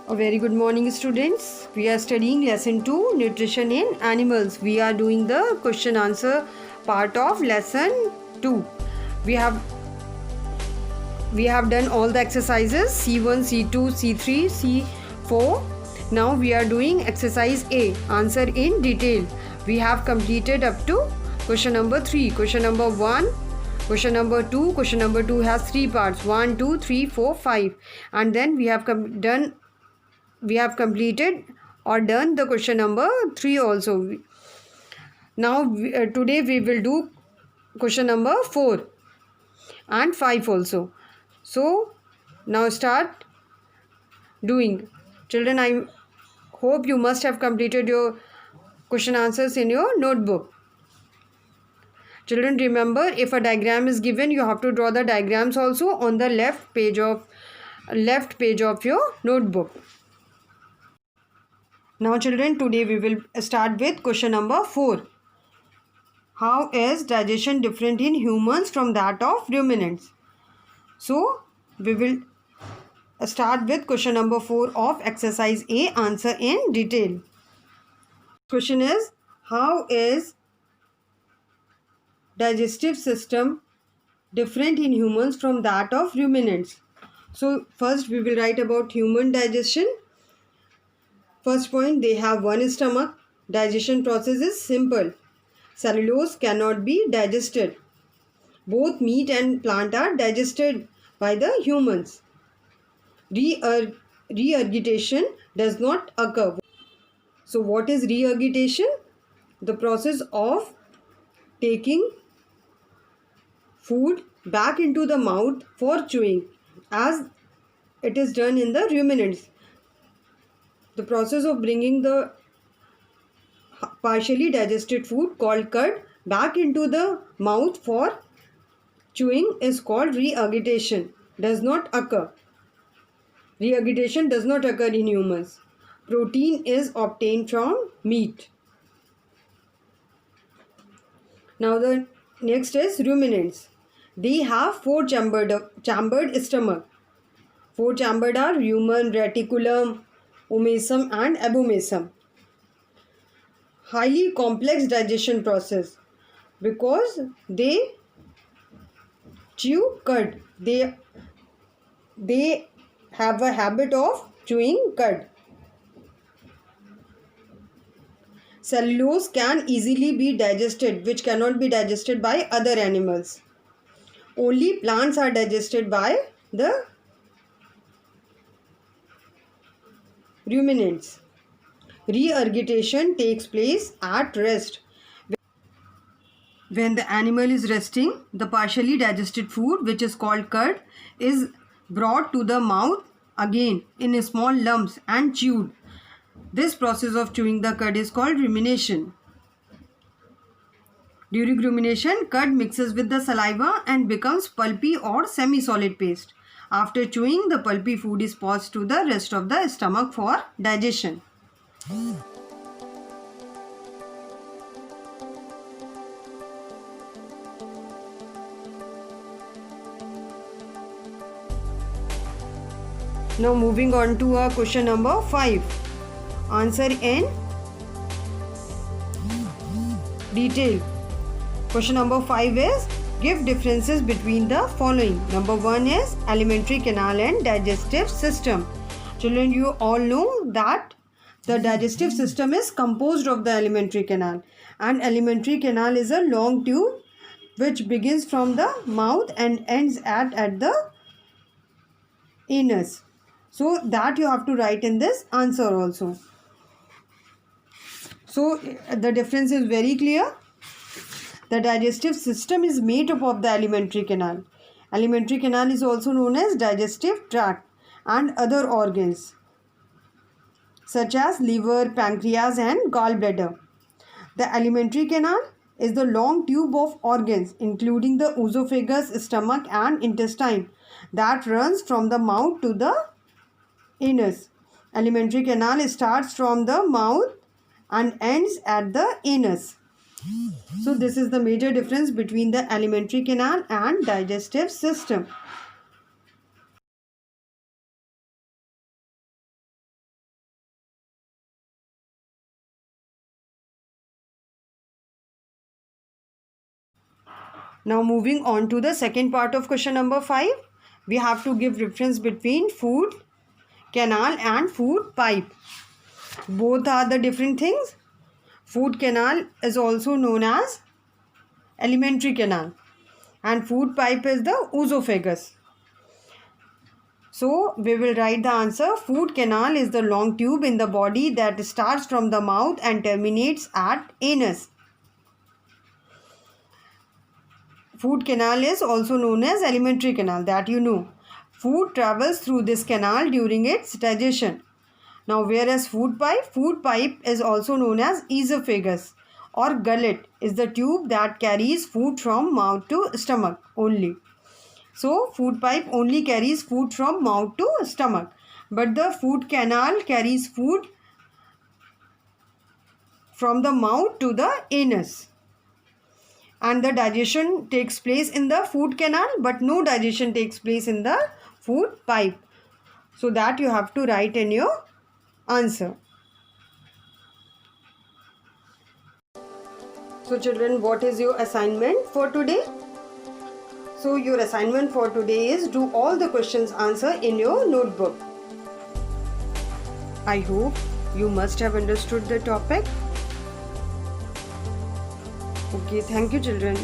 A very good morning, students. We are studying lesson 2, nutrition in animals. We are doing the question answer part of lesson 2. We have done all the exercises C1, C2, C3, C4. Now we are doing exercise A, answer in detail. We have completed up to question number 3. Question number 1, question number 2. Question number 2 has 3 parts, 1, 2, 3, 4, 5. And then we have completed or done the question number 3 also. Now today we will do question number 4 and 5 also. So now start doing. Children, I hope you must have completed your question answers in your notebook. Children, remember, if a diagram is given, you have to draw the diagrams also on the left page of your notebook. Now children, today we will start with question number 4. How is digestion different in humans from that of ruminants? So we will start with question number 4 of exercise A, answer in detail. Question is, how is digestive system different in humans from that of ruminants? So first we will write about human digestion. First point, they have one stomach. Digestion process is simple. Cellulose cannot be digested. Both meat and plant are digested by the humans. Regurgitation does not occur. So what is regurgitation? The process of taking food back into the mouth for chewing, as it is done in the ruminants. The process of bringing the partially digested food called cud back into the mouth for chewing is called regurgitation. Does not occur. Regurgitation does not occur in humans. Protein is obtained from meat. Now the next is ruminants. They have four-chambered stomach. Four-chambered are rumen, reticulum, omasum and abomasum. Highly complex digestion process because they chew cud. They have a habit of chewing cud. Cellulose can easily be digested, which cannot be digested by other animals. Only plants are digested by the ruminants. Regurgitation takes place at rest. When the animal is resting, the partially digested food, which is called cud, is brought to the mouth again in small lumps and chewed. This process of chewing the cud is called rumination. During rumination, cud mixes with the saliva and becomes pulpy or semi-solid paste. After chewing, the pulpy food is passed to the rest of the stomach for digestion. Now moving on to our question number 5. Answer in detail. Question number 5 is, give differences between the following. Number 1 is alimentary canal and digestive system. Children, you all know that the digestive system is composed of the alimentary canal, and alimentary canal is a long tube which begins from the mouth and ends at the anus. So that you have to write in this answer also. So the difference is very clear. The digestive system is made up of the alimentary canal. Alimentary canal is also known as digestive tract and other organs such as liver, pancreas and gallbladder. The alimentary canal is the long tube of organs including the esophagus, stomach and intestine that runs from the mouth to the anus. Alimentary canal starts from the mouth and ends at the anus. So this is the major difference between the alimentary canal and digestive system. Now moving on to the second part of question number 5. We have to give reference between food canal and food pipe. Both are the different things. Food canal is also known as alimentary canal and food pipe is the oesophagus. So we will write the answer. Food canal is the long tube in the body that starts from the mouth and terminates at anus. Food canal is also known as alimentary canal, that you know. Food travels through this canal during its digestion. Now whereas food pipe is also known as esophagus or gullet is the tube that carries food from mouth to stomach only. So food pipe only carries food from mouth to stomach, but the food canal carries food from the mouth to the anus. And the digestion takes place in the food canal, but no digestion takes place in the food pipe. So that you have to write in your answer. So children, what is your assignment for today? So your assignment for today is do all the questions answer in your notebook. I hope you must have understood the topic. Okay, thank you children.